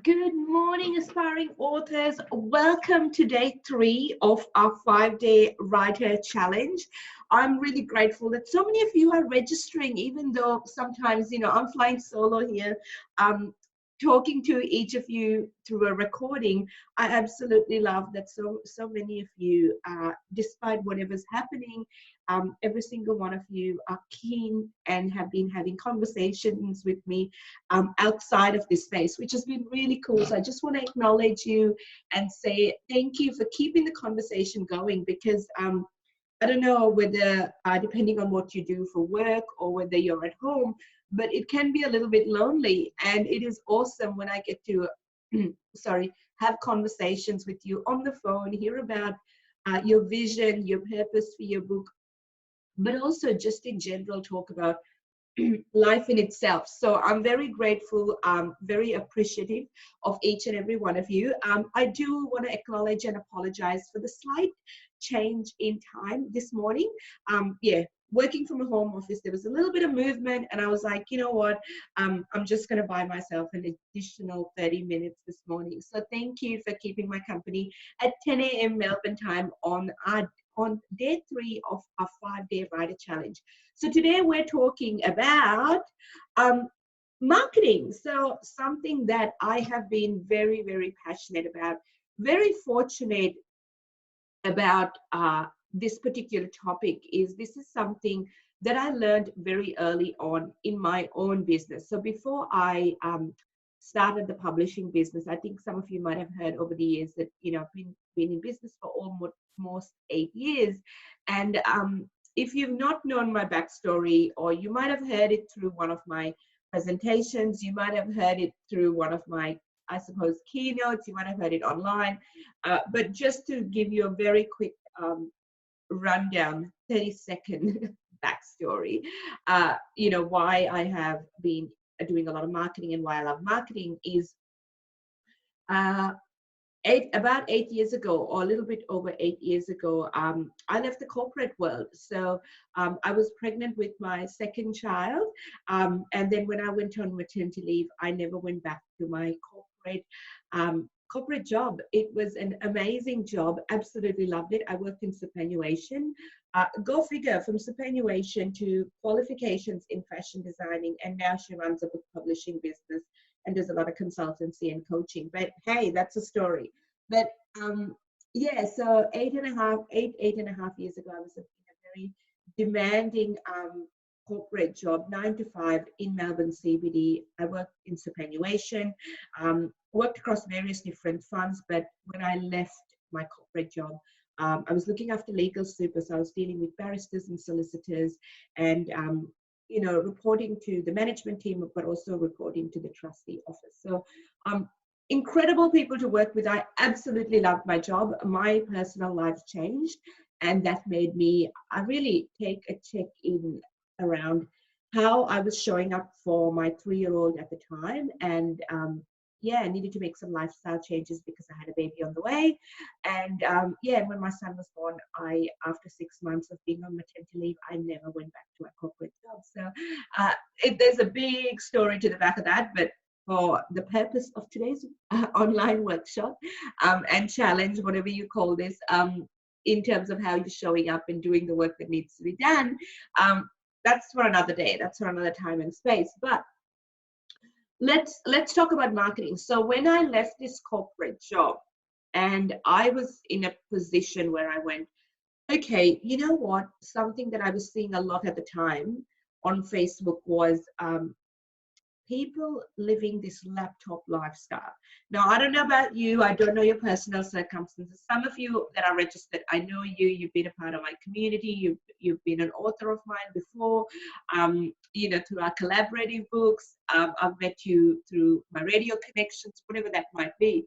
Good morning, aspiring authors. Welcome to day 3 of our 5-day writer challenge. I'm really grateful that so many of you are registering, even though sometimes, I'm flying solo here. Talking to each of you through a recording. I absolutely love that so many of you, despite whatever's happening, every single one of you are keen and have been having conversations with me outside of this space, which has been really cool. So I just want to acknowledge you and say thank you for keeping the conversation going, because I don't know whether, depending on what you do for work or whether you're at home, but it can be a little bit lonely. And it is awesome when I get to, have conversations with you on the phone, hear about your vision, your purpose for your book, but also just in general talk about life in itself. So I'm very grateful, very appreciative of each and every one of you. I do want to acknowledge and apologize for the slight change in time this morning. Working from a home office, there was a little bit of movement, and I was like, you know what, I'm just going to buy myself an additional 30 minutes this morning. So thank you for keeping my company at 10 a.m. Melbourne time on day 3 of our 5-day writer challenge. So today we're talking about marketing. So something that I have been very, very passionate about, very fortunate about this particular topic is this is something that I learned very early on in my own business. So before I started the publishing business, I think some of you might have heard over the years that, I've been in business for almost 8 years. And if you've not known my backstory, or you might have heard it through one of my presentations, you might have heard it through one of my, I suppose, keynotes, you might have heard it online. But just to give you a very quick rundown, 30-second backstory, why I have been doing a lot of marketing and why I love marketing is uh, about 8 years ago, or a little bit over 8 years ago, I left the corporate world. So I was pregnant with my second child. And then when I went on maternity leave, I never went back to my corporate job. It was an amazing job. Absolutely loved it. I worked in superannuation. Go figure, from superannuation to qualifications in fashion designing. And now she runs a book publishing business and does a lot of consultancy and coaching. But hey, that's a story. But so 8.5 years ago, I was in a very demanding corporate job, 9 to 5 in Melbourne CBD. I worked in superannuation, worked across various different funds. But when I left my corporate job, I was looking after legal super, so I was dealing with barristers and solicitors, and reporting to the management team, but also reporting to the trustee office. So incredible people to work with. I absolutely loved my job. My personal life changed, and that made me really take a check in around how I was showing up for my 3-year-old at the time. And I needed to make some lifestyle changes because I had a baby on the way. And when my son was born, after 6 months of being on maternity leave, I never went back to my corporate job. So there's a big story to the back of that, but for the purpose of today's online workshop and challenge, whatever you call this, in terms of how you're showing up and doing the work that needs to be done, that's for another day. That's for another time and space. But let's talk about marketing. So when I left this corporate job, and I was in a position where I went, okay, you know what? Something that I was seeing a lot at the time on Facebook was people living this laptop lifestyle. Now, I don't know about you. I don't know your personal circumstances. Some of you that are registered, I know you. You've been a part of my community. You've been an author of mine before. Through our collaborative books. I've met you through my radio connections, whatever that might be.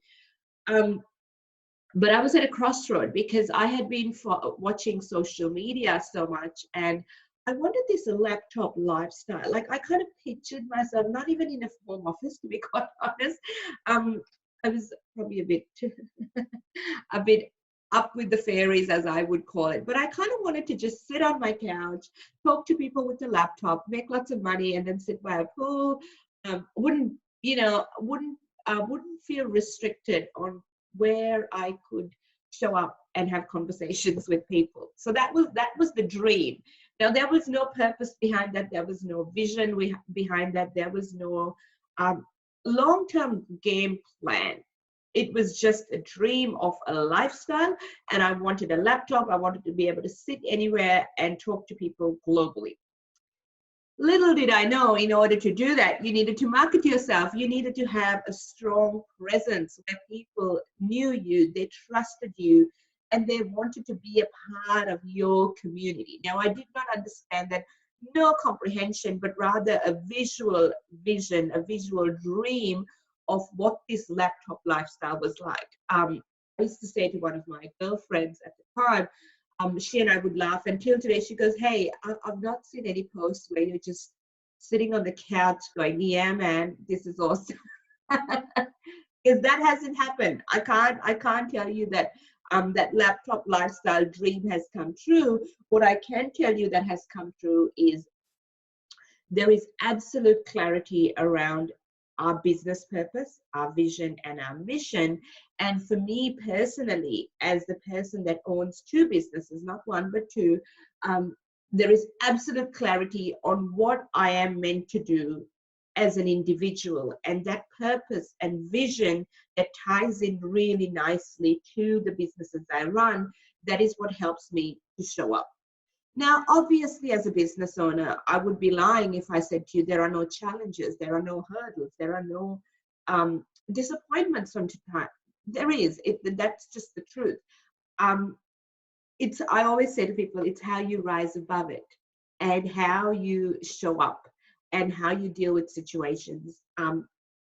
But I was at a crossroad because I had been watching social media so much, and I wanted this laptop lifestyle. Like, I kind of pictured myself, not even in a home office, to be quite honest. I was probably a bit up with the fairies, as I would call it. But I kind of wanted to just sit on my couch, talk to people with a laptop, make lots of money, and then sit by a pool. Wouldn't wouldn't feel restricted on where I could show up and have conversations with people. So that was the dream. Now there was no purpose behind that. There was no vision behind that. There was no long-term game plan. It was just a dream of a lifestyle, and I wanted a laptop. I wanted to be able to sit anywhere and talk to people globally. Little did I know, in order to do that, you needed to market yourself. You needed to have a strong presence where people knew you, they trusted you, and they wanted to be a part of your community. Now, I did not understand that, no comprehension, but rather a visual vision, a visual dream of what this laptop lifestyle was like. I used to say to one of my girlfriends at the time, she and I would laugh until today. She goes, "Hey, I've not seen any posts where you're just sitting on the couch going, yeah, man, this is awesome." Because that hasn't happened. I can't tell you that that laptop lifestyle dream has come true. What I can tell you that has come true is there is absolute clarity around our business purpose, our vision, and our mission. And for me personally, as the person that owns two businesses, not one, but two, there is absolute clarity on what I am meant to do as an individual, and that purpose and vision that ties in really nicely to the businesses I run. That is what helps me to show up. Now, obviously, as a business owner, I would be lying if I said to you there are no challenges, there are no hurdles, there are no disappointments from time. There is. That's just the truth. Um, I always say to people, it's how you rise above it, and how you show up, and how you deal with situations.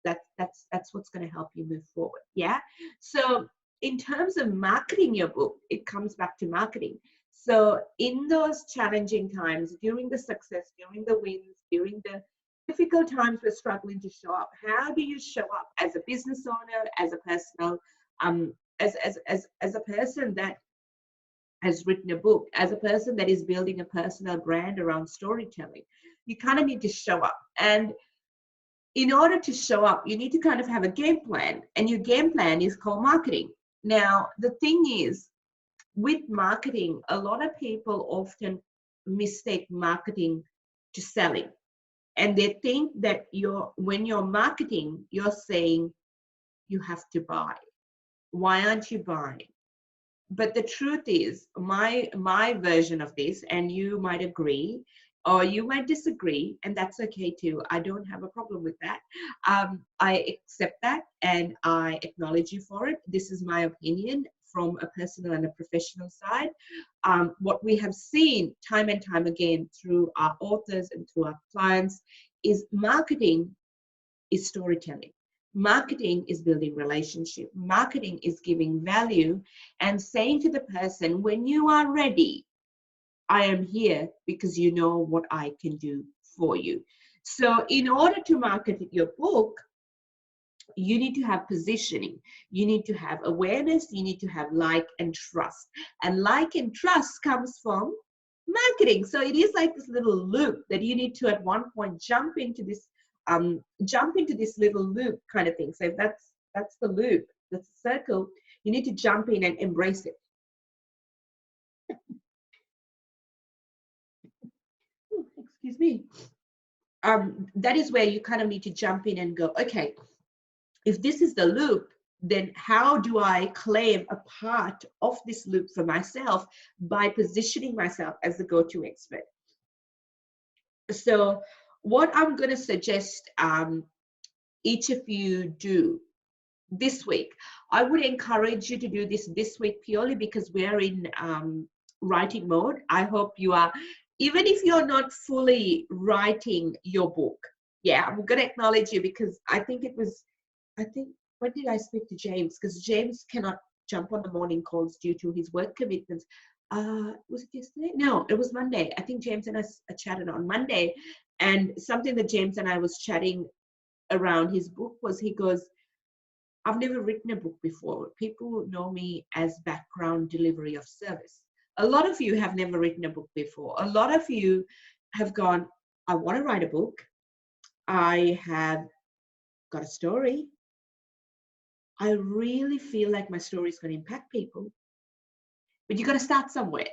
That's what's going to help you move forward. Yeah. So in terms of marketing your book, it comes back to marketing. So in those challenging times, during the success, during the wins, during the difficult times we're struggling to show up, how do you show up as a business owner, as a personal, as a person that has written a book, as a person that is building a personal brand around storytelling? You kind of need to show up. And in order to show up, you need to kind of have a game plan, and your game plan is called marketing. Now, the thing is, with marketing, a lot of people often mistake marketing to selling. And they think that when you're marketing, you're saying you have to buy. Why aren't you buying? But the truth is, my version of this, and you might agree or you might disagree, and that's okay too. I don't have a problem with that. I accept that and I acknowledge you for it. This is my opinion from a personal and a professional side. What we have seen time and time again through our authors and through our clients is marketing is storytelling. Marketing is building relationship. Marketing is giving value and saying to the person, when you are ready, I am here because you know what I can do for you. So in order to market your book, you need to have positioning, you need to have awareness, you need to have like and trust. And like and trust comes from marketing. So it is like this little loop that you need to at one point jump into this little loop kind of thing. So if that's the loop, that's the circle, you need to jump in and embrace it. Ooh, excuse me. That is where you kind of need to jump in and go, okay, if this is the loop, then how do I claim a part of this loop for myself by positioning myself as the go-to expert? So what I'm going to suggest each of you do this week, I would encourage you to do this week purely because we're in writing mode. I hope you are, even if you're not fully writing your book. Yeah, I'm going to acknowledge you because I think, when did I speak to James? Because James cannot jump on the morning calls due to his work commitments. Was it yesterday? No, it was Monday. I think James and I chatted on Monday, and something that James and I was chatting around his book was, he goes, I've never written a book before. People know me as background delivery of service. A lot of you have never written a book before. A lot of you have gone, I want to write a book. I have got a story. I really feel like my story is going to impact people. But you got to start somewhere.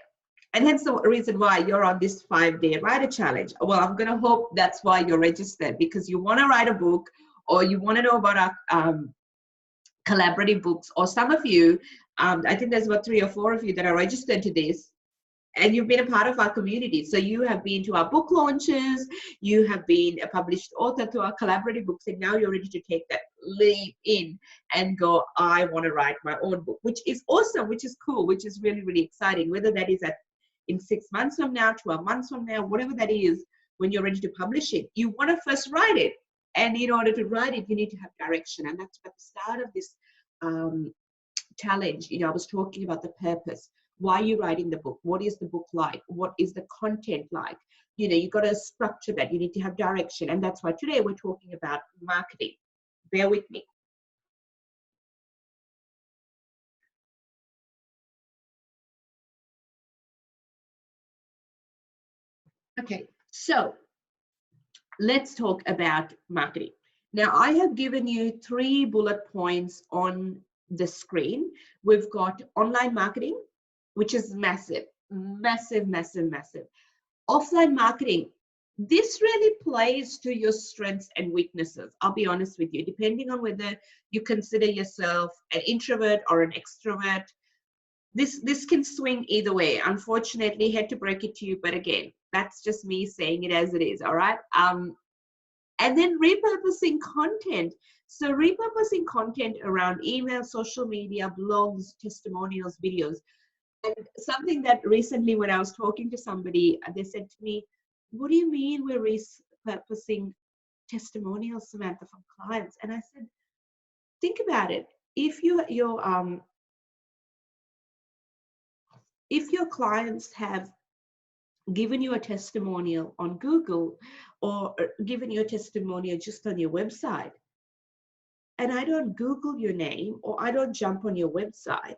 And hence the reason why you're on this 5-day writer challenge. Well, I'm going to hope that's why you're registered, because you want to write a book, or you want to know about our collaborative books, or some of you, I think there's about 3 or 4 of you that are registered to this, and you've been a part of our community. So you have been to our book launches, you have been a published author to our collaborative books, and now you're ready to take that leap in and go, I want to write my own book, which is awesome, which is cool, which is really, really exciting, whether that is in 6 months from now, 12 months from now, whatever that is, when you're ready to publish it, you want to first write it. And in order to write it, you need to have direction. And that's at the start of this challenge. I was talking about the purpose. Why are you writing the book? What is the book like? What is the content like? You've got to structure that. You need to have direction. And that's why today we're talking about marketing. Bear with me. Okay, so let's talk about marketing. Now, I have given you 3 bullet points on the screen. We've got online marketing, which is massive, massive, massive, massive. Offline marketing, this really plays to your strengths and weaknesses. I'll be honest with you, depending on whether you consider yourself an introvert or an extrovert, this can swing either way. Unfortunately, hate to break it to you, but again, that's just me saying it as it is, all right? And then repurposing content. So repurposing content around email, social media, blogs, testimonials, videos. And something that recently when I was talking to somebody, they said to me, what do you mean we're repurposing testimonials, Samantha, from clients? And I said, think about it. If your clients have given you a testimonial on Google, or given you a testimonial just on your website, and I don't Google your name, or I don't jump on your website,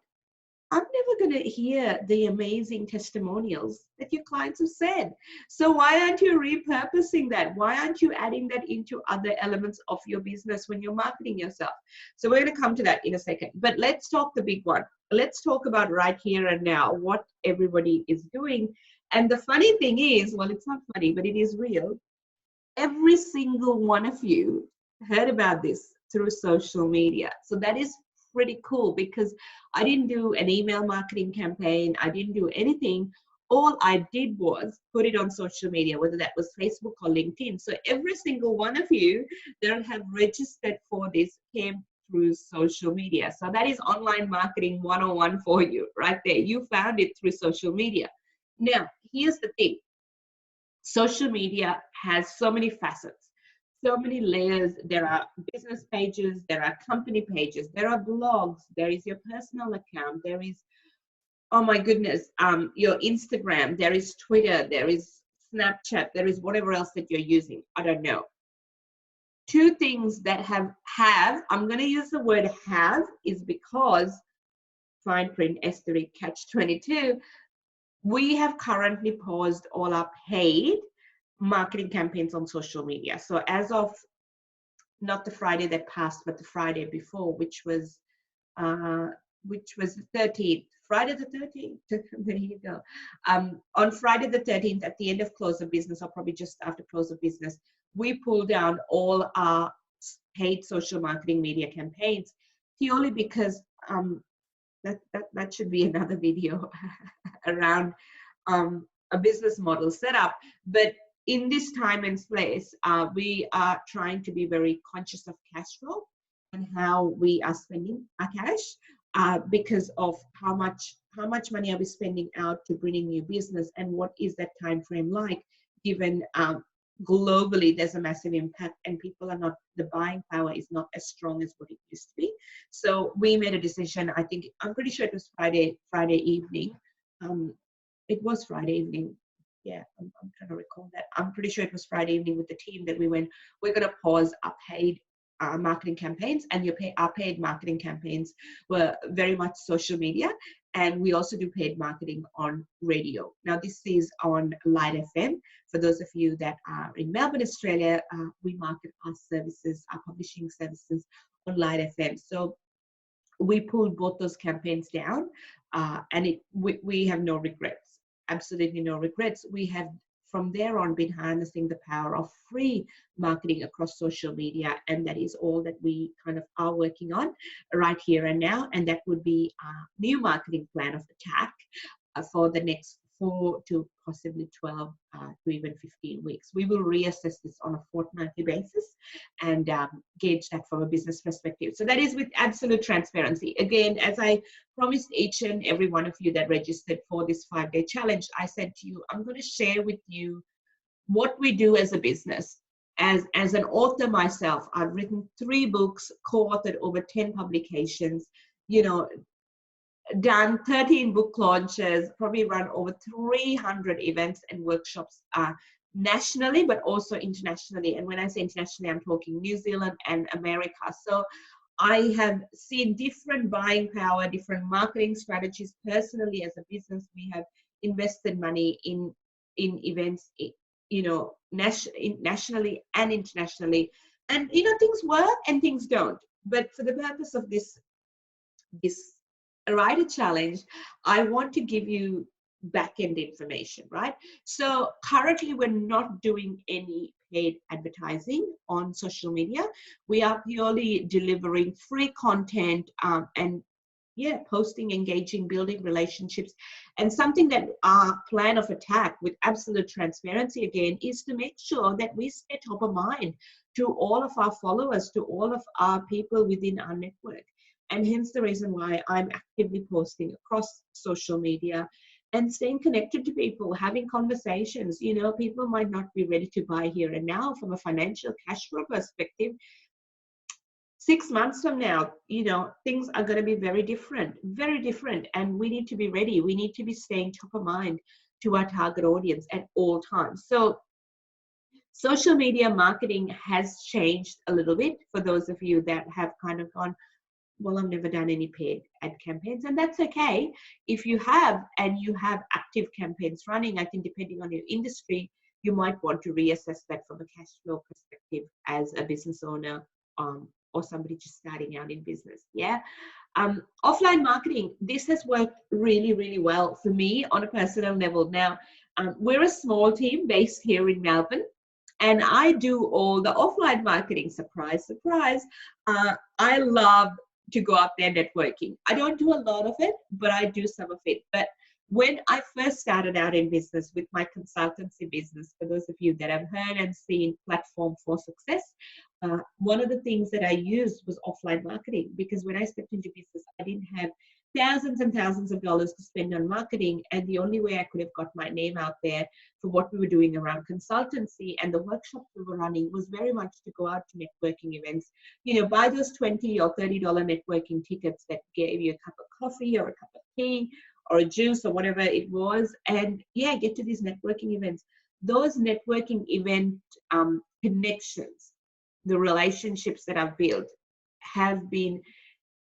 I'm never going to hear the amazing testimonials that your clients have said. So why aren't you repurposing that? Why aren't you adding that into other elements of your business when you're marketing yourself? So we're going to come to that in a second. But let's talk the big one. Let's talk about right here and now, what everybody is doing. And the funny thing is, well, it's not funny, but it is real. Every single one of you heard about this through social media. So that is pretty cool, because I didn't do an email marketing campaign. I didn't do anything. All I did was put it on social media, whether that was Facebook or LinkedIn. So every single one of you that have registered for this came through social media. So that is online marketing 101 for you right there. You found it through social media. Now, here's the thing. Social media has so many facets, so many layers. There are business pages, there are company pages, there are blogs, there is your personal account, there is, oh my goodness, your Instagram, there is Twitter, there is Snapchat, there is whatever else that you're using. I don't know. 2 things that have, I'm going to use the word have, is because fine print S3 catch 22, we have currently paused all our paid marketing campaigns on social media. So as of not the Friday that passed, but the Friday before, which was the 13th, Friday the 13th. There you go. On Friday the 13th, at the end of close of business, or probably just after close of business, we pulled down all our paid social marketing media campaigns, purely because that should be another video around a business model setup. But in this time and place, we are trying to be very conscious of cash flow and how we are spending our cash, because of how much money are we spending out to bring in new business, and what is that time frame like, given globally there's a massive impact and people are not, the buying power is not as strong as what it used to be. So we made a decision. I'm pretty sure it was Friday evening. It was Friday evening. Yeah, I'm trying to recall that. I'm pretty sure it was Friday evening with the team that we went, we're going to pause our paid marketing campaigns, and our paid marketing campaigns were very much social media, and we also do paid marketing on radio. Now, this is on Light FM. For those of you that are in Melbourne, Australia, we market our services, our publishing services on Light FM. So we pulled both those campaigns down, and we have no regrets, absolutely no regrets. We have from there on been harnessing the power of free marketing across social media, and that is all that we kind of are working on right here and now, and that would be a new marketing plan of attack for the next 4 to possibly 12 to even 15 weeks. We will reassess this on a fortnightly basis and gauge that from a business perspective. So that is with absolute transparency. Again, as I promised each and every one of you that registered for this 5-day challenge, I said to you, I'm going to share with you what we do as a business. As an author myself, I've written 3 books, co-authored over 10 publications, you know, done 13 book launches, probably run over 300 events and workshops nationally, but also internationally. And when I say internationally, I'm talking New Zealand and America. So I have seen different buying power, different marketing strategies. Personally, as a business, we have invested money in events, you know, nationally and internationally. And, you know, things work and things don't. But for the purpose of this write a challenge, I want to give you back-end information, right? So currently we're not doing any paid advertising on social media. We are purely delivering free content and posting, engaging, building relationships. And something that our plan of attack with absolute transparency again is to make sure that we stay top of mind to all of our followers, to all of our people within our network. And hence the reason why I'm actively posting across social media and staying connected to people, having conversations. You know, people might not be ready to buy here and now from a financial cash flow perspective. 6 months from now, you know, things are going to be very different, and we need to be ready. We need to be staying top of mind to our target audience at all times. So social media marketing has changed a little bit for those of you that have kind of gone, well, I've never done any paid ad campaigns, and that's okay. If you have, and you have active campaigns running, I think depending on your industry, you might want to reassess that from a cash flow perspective as a business owner or somebody just starting out in business. Yeah. Offline marketing, this has worked really, really well for me on a personal level. Now, we're a small team based here in Melbourne, and I do all the offline marketing. Surprise, surprise. I love to go out there networking. I don't do a lot of it, but I do some of it. But when I first started out in business with my consultancy business, for those of you that have heard and seen Platform for Success, one of the things that I used was offline marketing, because when I stepped into business, I didn't have thousands and thousands of dollars to spend on marketing. And the only way I could have got my name out there for what we were doing around consultancy and the workshops we were running was very much to go out to networking events, you know, buy those $20 or $30 networking tickets that gave you a cup of coffee or a cup of tea or a juice or whatever it was, and get to these networking events. Those networking event connections, the relationships that I've built have been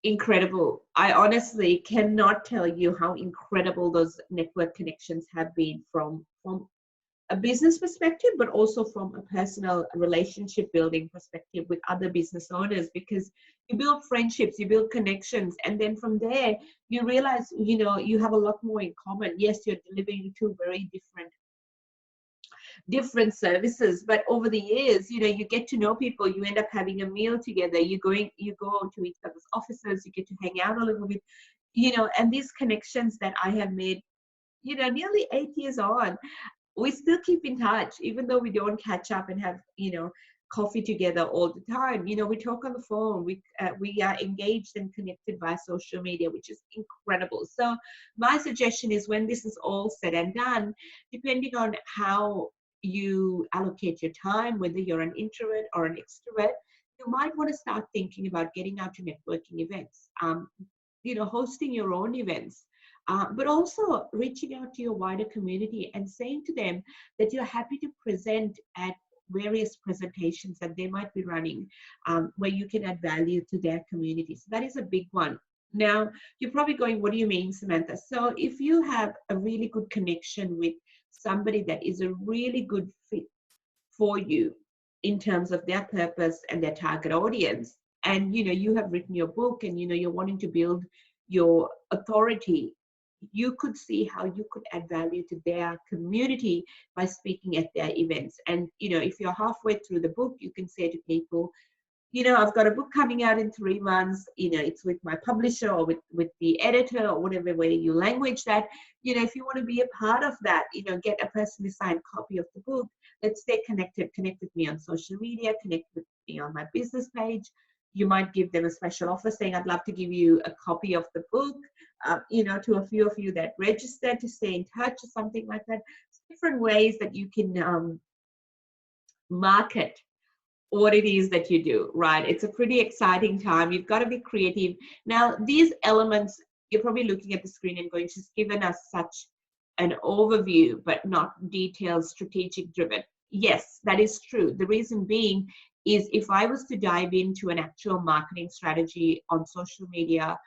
incredible. I honestly cannot tell you how incredible those network connections have been from a business perspective, but also from a personal relationship building perspective with other business owners, because you build friendships, you build connections, and then from there you realize, you know, you have a lot more in common. Yes, you're delivering 2 very different services, but over the years, you know, you get to know people, you end up having a meal together, you go to each other's offices, you get to hang out a little bit, you know, and these connections that I have made, you know, nearly 8 years on, we still keep in touch, even though we don't catch up and have, you know, coffee together all the time. You know, we talk on the phone, we are engaged and connected via social media, which is incredible. So my suggestion is, when this is all said and done, depending on how you allocate your time, whether you're an introvert or an extrovert, you might want to start thinking about getting out to networking events, you know, hosting your own events, but also reaching out to your wider community and saying to them that you're happy to present at various presentations that they might be running, where you can add value to their community. So that is a big one. Now, you're probably going, what do you mean, Samantha? So if you have a really good connection with somebody that is a really good fit for you in terms of their purpose and their target audience, and you have written your book, and you're wanting to build your authority, you could see how you could add value to their community by speaking at their events. And if you're halfway through the book, you can say to people, I've got a book coming out in 3 months, it's with my publisher or with the editor or whatever way you language that. If you want to be a part of that, get a personally signed copy of the book. Let's stay connected. Connect with me on social media, connect with me on my business page. You might give them a special offer saying, I'd love to give you a copy of the book, to a few of you that register, to stay in touch or something like that. Different ways that you can market what it is that you do, right? It's a pretty exciting time. You've got to be creative. Now, these elements, you're probably looking at the screen and going, she's given us such an overview, but not detailed, strategic driven. Yes, that is true. The reason being is if I was to dive into an actual marketing strategy on social media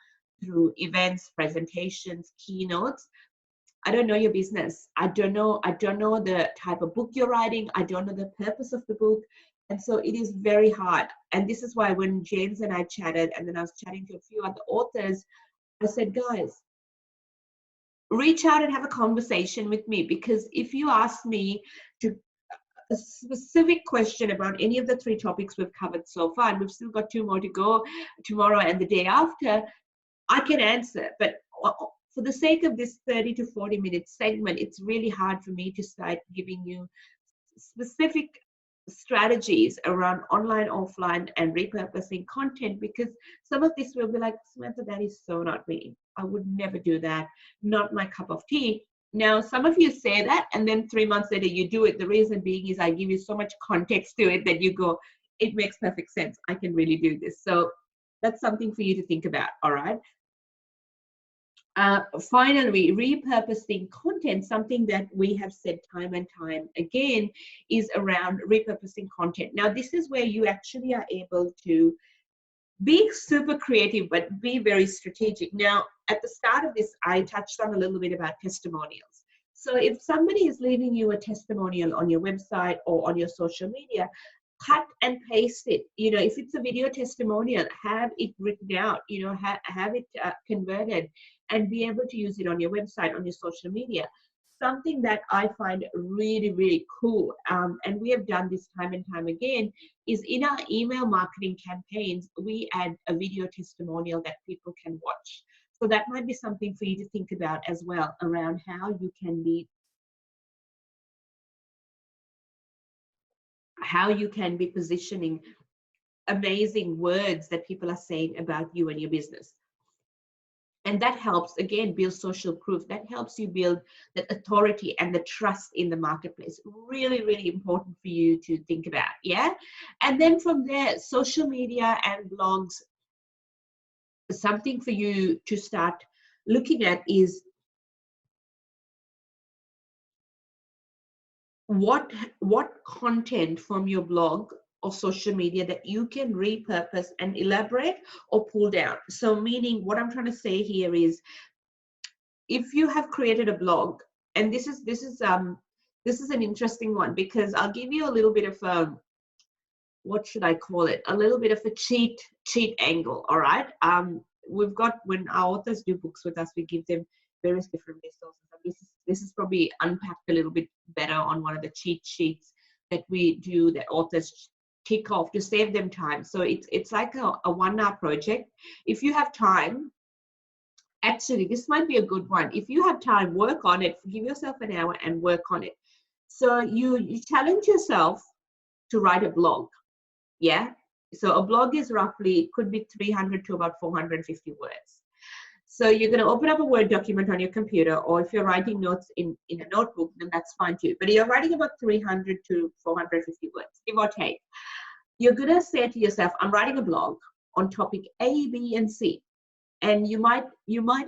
through events, presentations, keynotes, I don't know your business. I don't know the type of book you're writing. I don't know the purpose of the book. And so it is very hard. And this is why when James and I chatted, and then I was chatting to a few other authors, I said, guys, reach out and have a conversation with me, because if you ask me to a specific question about any of the 3 topics we've covered so far, and we've still got 2 more to go tomorrow and the day after, I can answer. But for the sake of this 30 to 40 minute segment, it's really hard for me to start giving you specific strategies around online, offline, and repurposing content, because some of this will be like, Samantha, that is so not me. I would never do that. Not my cup of tea. Now, some of you say that, and then 3 months later you do it. The reason being is I give you so much context to it that you go, it makes perfect sense. I can really do this. So that's something for you to think about. All right. Finally, repurposing content, something that we have said time and time again, is around repurposing content. Now, this is where you actually are able to be super creative, but be very strategic. Now, at the start of this, I touched on a little bit about testimonials. So if somebody is leaving you a testimonial on your website or on your social media, cut and paste it. If it's a video testimonial, have it written out, have it converted and be able to use it on your website, on your social media. Something that I find really, really cool, and we have done this time and time again, is in our email marketing campaigns, we add a video testimonial that people can watch. So that might be something for you to think about as well, around how you can be positioning amazing words that people are saying about you and your business. And that helps, again, build social proof. That helps you build the authority and the trust in the marketplace. Really, really important for you to think about, yeah? And then from there, social media and blogs, something for you to start looking at is what content from your blog or social media that you can repurpose and elaborate or pull down. So meaning, what I'm trying to say here is, if you have created a blog, and this is an interesting one, because I'll give you a little bit of what should I call it? A little bit of a cheat angle. All right. We've got, when our authors do books with us, we give them various different resources. This is probably unpacked a little bit better on one of the cheat sheets that we do that authors tick off to save them time. So it's like a 1-hour project. If you have time, actually, this might be a good one. If you have time, work on it. Give yourself an hour and work on it. So you challenge yourself to write a blog. Yeah. So a blog is roughly, could be 300 to about 450 words. So you're going to open up a Word document on your computer, or if you're writing notes in a notebook, then that's fine too. But you're writing about 300 to 450 words, give or take. You're going to say to yourself, I'm writing a blog on topic A, B, and C. And you might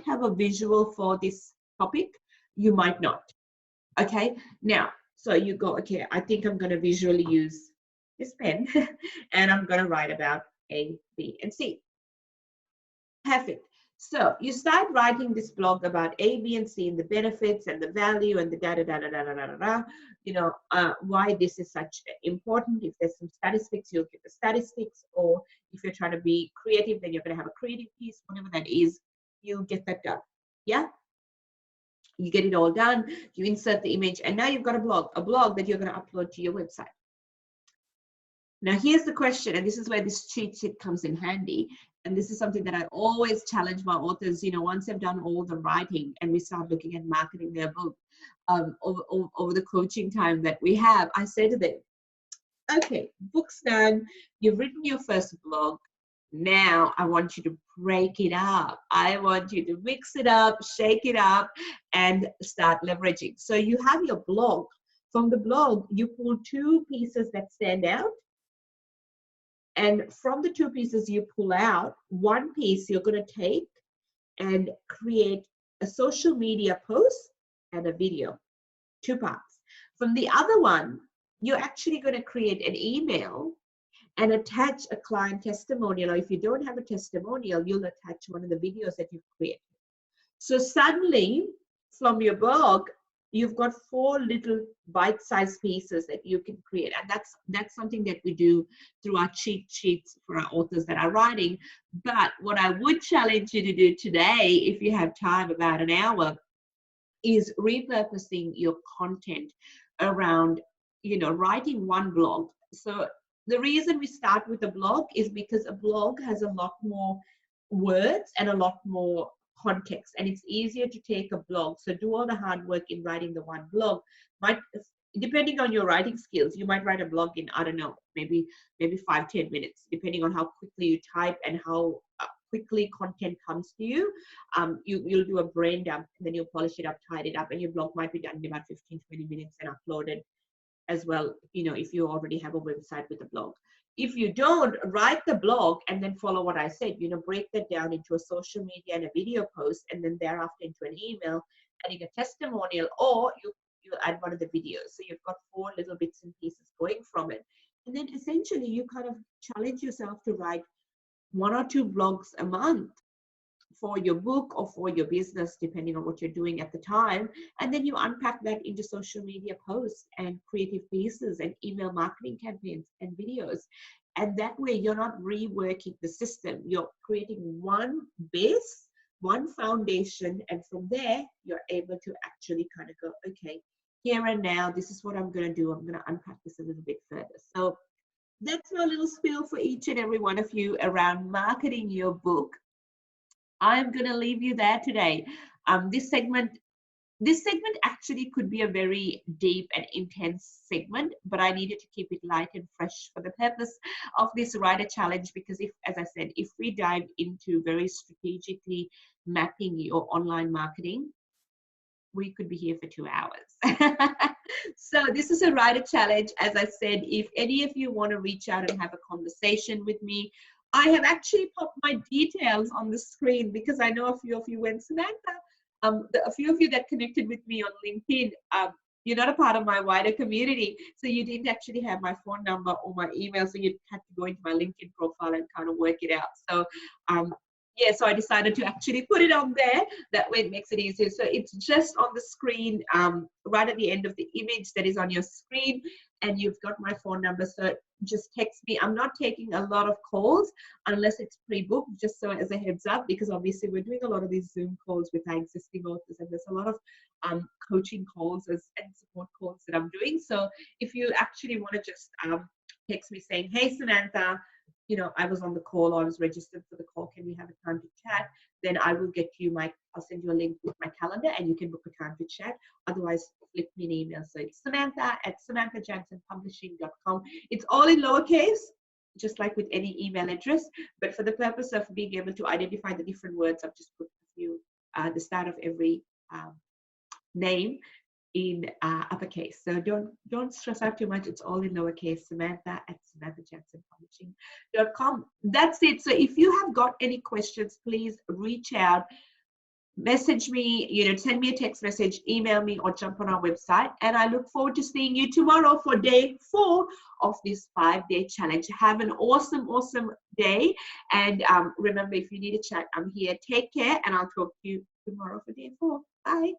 have a visual for this topic, you might not. Okay, now, so you go, okay, I think I'm going to visually use this pen and I'm going to write about A, B, and C. Perfect. So you start writing this blog about A, B, and C, and the benefits and the value and the da da da da da da da da. You know, why this is such important. If there's some statistics, you'll get the statistics. Or if you're trying to be creative, then you're going to have a creative piece, whatever that is. You get that done. Yeah. You get it all done. You insert the image, and now you've got a blog that you're going to upload to your website. Now, here's the question, and this is where this cheat sheet comes in handy. And this is something that I always challenge my authors, you know, once they've done all the writing and we start looking at marketing their book over the coaching time that we have, I say to them, okay, book's done. You've written your first blog. Now I want you to break it up. I want you to mix it up, shake it up, and start leveraging. So you have your blog. From the blog, you pull two pieces that stand out. And from the two pieces you pull out, one piece you're going to take and create a social media post and a video, 2 parts. From the other one, you're actually going to create an email and attach a client testimonial. Or if you don't have a testimonial, you'll attach one of the videos that you've created. So suddenly, from your blog, you've got 4 little bite-sized pieces that you can create. And that's something that we do through our cheat sheets for our authors that are writing. But what I would challenge you to do today, if you have time, about an hour, is repurposing your content around, you know, writing one blog. So the reason we start with a blog is because a blog has a lot more words and a lot more context, and it's easier to take a blog. So do all the hard work in writing the one blog. Depending on your writing skills, you might write a blog in, I don't know, maybe 5-10 minutes, depending on how quickly you type and how quickly content comes to you. You'll do a brain dump, and then you'll polish it up, tidy it up, and your blog might be done in about 15-20 minutes and uploaded as well, you know, if you already have a website with a blog. If you don't, write the blog and then follow what I said, you know, break that down into a social media and a video post, and then thereafter into an email, adding a testimonial, or you add one of the videos. So you've got 4 little bits and pieces going from it. And then essentially you kind of challenge yourself to write 1 or 2 blogs a month for your book or for your business, depending on what you're doing at the time. And then you unpack that into social media posts and creative pieces and email marketing campaigns and videos. And that way you're not reworking the system. You're creating one base, one foundation, and from there you're able to actually kind of go, okay, here and now, this is what I'm going to do. I'm going to unpack this a little bit further. So that's my little spiel for each and every one of you around marketing your book. I'm going to leave you there today. This segment actually could be a very deep and intense segment, but I needed to keep it light and fresh for the purpose of this writer challenge, because as I said, if we dive into very strategically mapping your online marketing, we could be here for 2 hours. So this is a writer challenge. As I said, if any of you want to reach out and have a conversation with me, I have actually popped my details on the screen because I know a few of you went, Samantha, a few of you that connected with me on LinkedIn, you're not a part of my wider community, so you didn't actually have my phone number or my email, so you had to go into my LinkedIn profile and kind of work it out. So yeah, so I decided to actually put it on there. That way it makes it easier. So it's just on the screen, right at the end of the image that is on your screen, and you've got my phone number. So just text me. I'm not taking a lot of calls unless it's pre-booked, just so as a heads up, because obviously we're doing a lot of these Zoom calls with our existing authors, and there's a lot of coaching calls and support calls that I'm doing. So if you actually want to just text me saying, hey, Samantha, you know, I was on the call, or I was registered for the call, can we have a time to chat? Then I will get you I'll send you a link with my calendar and you can book a time to chat. Otherwise, flick me an email. So it's Samantha@SamanthaJansenPublishing.com. It's all in lowercase, just like with any email address. But for the purpose of being able to identify the different words, I've just put a few at the start of every name in uppercase. So don't stress out too much. It's all in lowercase. Samantha@SamanthaJansenPublishing.com. That's it. So if you have got any questions, please reach out. message me, send me a text message, email me, or jump on our website. And I look forward to seeing you tomorrow for day 4 of this 5-day challenge. Have an awesome, awesome day. And remember, if you need a chat, I'm here. Take care, and I'll talk to you tomorrow for day 4. Bye.